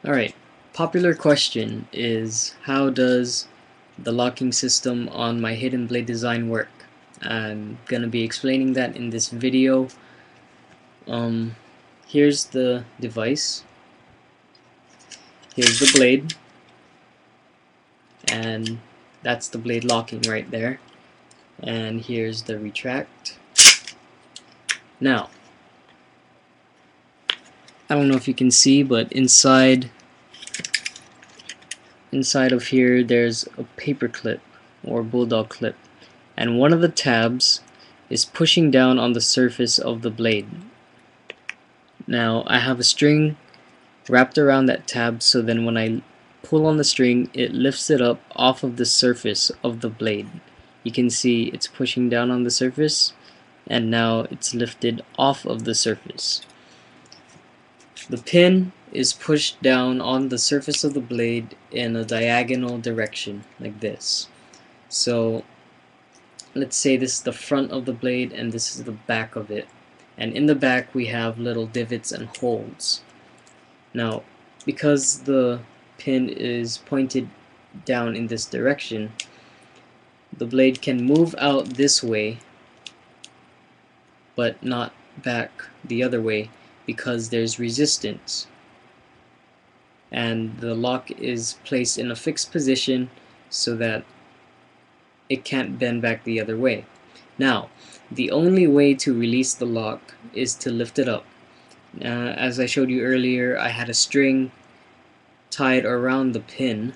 Alright, popular question is how does the locking system on my Hidden Blade design work? I'm gonna be explaining that in this video. Here's the device, here's the blade, and that's the blade locking right there. And here's the retract. Now, I don't know if you can see, but inside of here there's a paper clip or bulldog clip, and one of the tabs is pushing down on the surface of the blade. Now I have a string wrapped around that tab, so then when I pull on the string it lifts it up off of the surface of the blade. You can see it's pushing down on the surface and now it's lifted off of the surface. The pin is pushed down on the surface of the blade in a diagonal direction like this. So let's say this is the front of the blade and this is the back of it, and in the back we have little divots and holes. Now because the pin is pointed down in this direction, the blade can move out this way but not back the other way because there's resistance, and the lock is placed in a fixed position so that it can't bend back the other way. Now the only way to release the lock is to lift it up. As I showed you earlier, I had a string tied around the pin,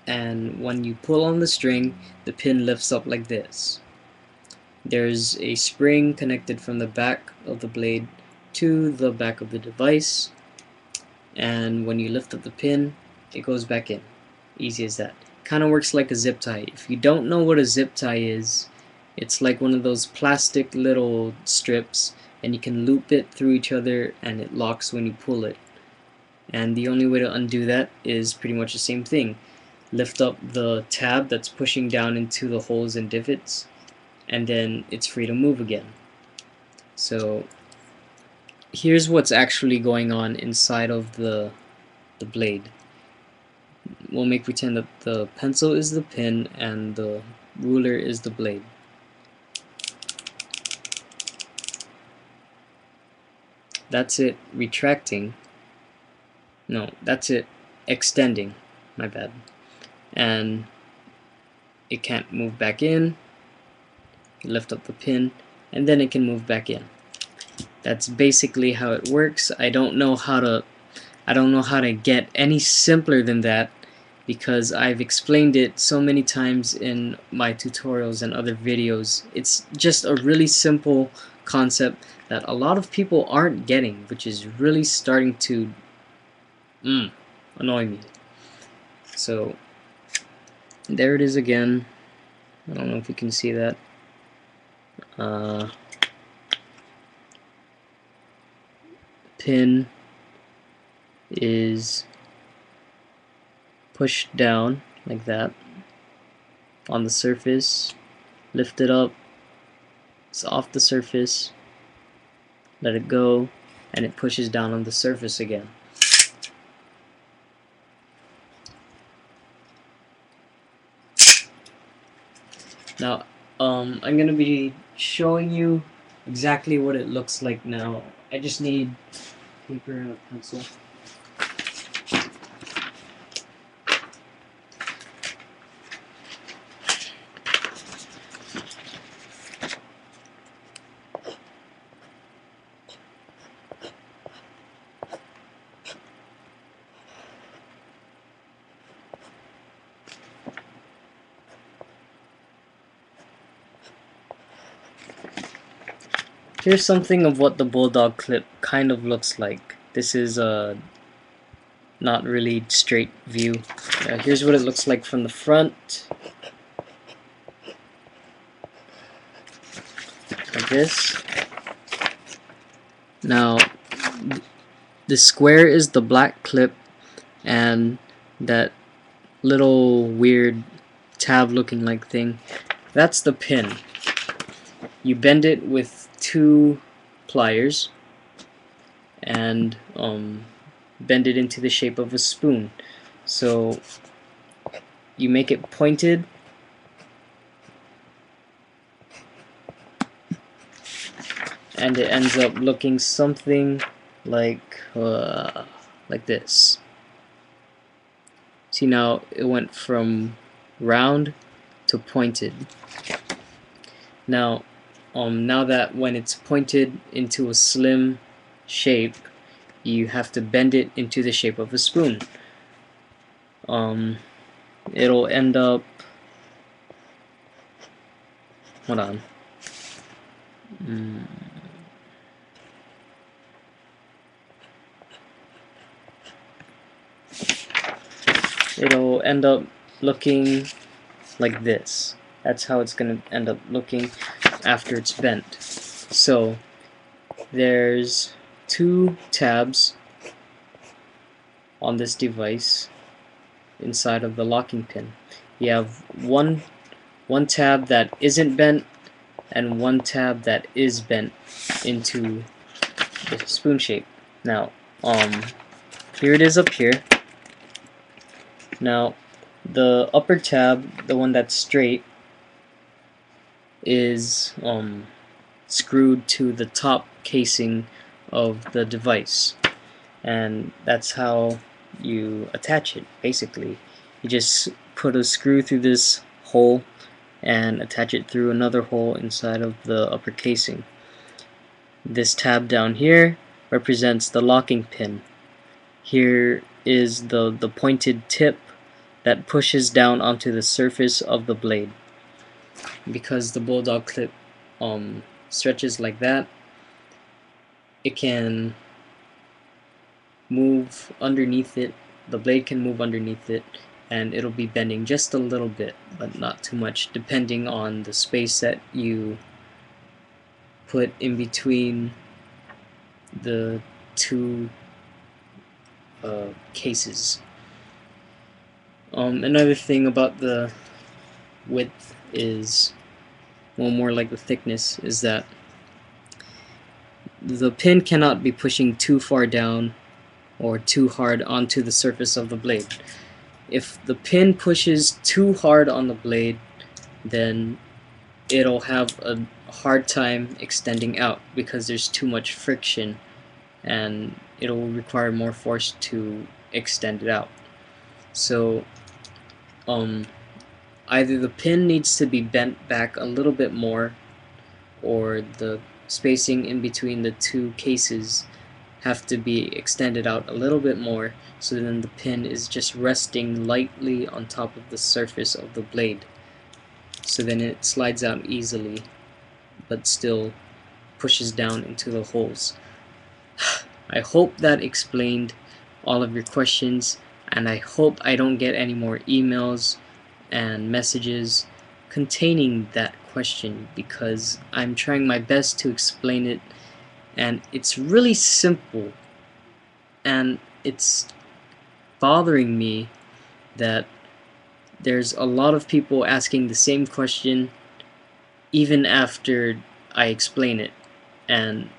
and when you pull on the string the pin lifts up like this. There's a spring connected from the back of the blade to the back of the device, and when you lift up the pin it goes back in. Easy as that. Kind of works like a zip tie. If you don't know what a zip tie is, it's like one of those plastic little strips and you can loop it through each other and it locks when you pull it. And the only way to undo that is pretty much the same thing. Lift up the tab that's pushing down into the holes and divots, and then it's free to move again. So here's what's actually going on inside of the blade. We'll make pretend that the pencil is the pin and the ruler is the blade. That's it retracting. No, that's it extending. My bad. And it can't move back in. You lift up the pin and then it can move back in. That's basically how it works. I don't know how to get any simpler than that because I've explained it so many times in my tutorials and other videos. It's just a really simple concept that a lot of people aren't getting, which is really starting to annoy me. So there it is again. I don't know if you can see that. Pin is pushed down like that on the surface, lift it up, it's off the surface, let it go, and it pushes down on the surface again. Now I'm gonna be showing you exactly what it looks like now. I just need paper and a pencil. Here's something of what the bulldog clip kind of looks like. This is a not really straight view. Here's what it looks like from the front. Like this. Now, the square is the black clip, and that little weird tab looking like thing, that's the pin. You bend it with 2 pliers, and bend it into the shape of a spoon. So you make it pointed, and it ends up looking something like this. See, now it went from round to pointed. Now that when it's pointed into a slim shape, you have to bend it into the shape of a spoon. It'll end up, hold on. It'll end up looking like this. That's how it's going to end up looking after it's bent. So there's 2 tabs on this device inside of the locking pin. You have one tab that isn't bent and one tab that is bent into the spoon shape. Now here it is up here. Now the upper tab, the one that's straight, is screwed to the top casing of the device, and that's how you attach it. Basically, you just put a screw through this hole and attach it through another hole inside of the upper casing. This tab down here represents the locking pin. Here is the pointed tip that pushes down onto the surface of the blade. Because the bulldog clip stretches like that, it can move underneath it, the blade can move underneath it, and it'll be bending just a little bit, but not too much, depending on the space that you put in between the 2 cases. Another thing about the width is, well, more like the thickness, is that the pin cannot be pushing too far down or too hard onto the surface of the blade. If the pin pushes too hard on the blade, then it'll have a hard time extending out because there's too much friction, and it'll require more force to extend it out. So either the pin needs to be bent back a little bit more, or the spacing in between the 2 cases have to be extended out a little bit more, so then the pin is just resting lightly on top of the surface of the blade. So then it slides out easily, but still pushes down into the holes. I hope that explained all of your questions, and I hope I don't get any more emails and messages containing that question, because I'm trying my best to explain it, and it's really simple, and it's bothering me that there's a lot of people asking the same question even after I explain it, and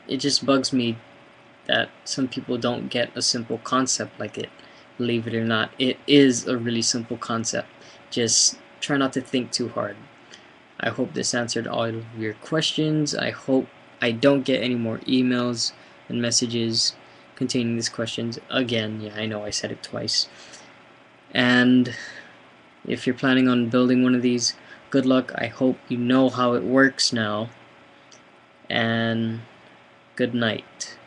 it just bugs me that some people don't get a simple concept like it. Believe it or not, it is a really simple concept. Just try not to think too hard. I hope this answered all of your questions. I hope I don't get any more emails and messages containing these questions. Again, yeah, I know I said it twice. And if you're planning on building one of these, good luck. I hope you know how it works now. And good night.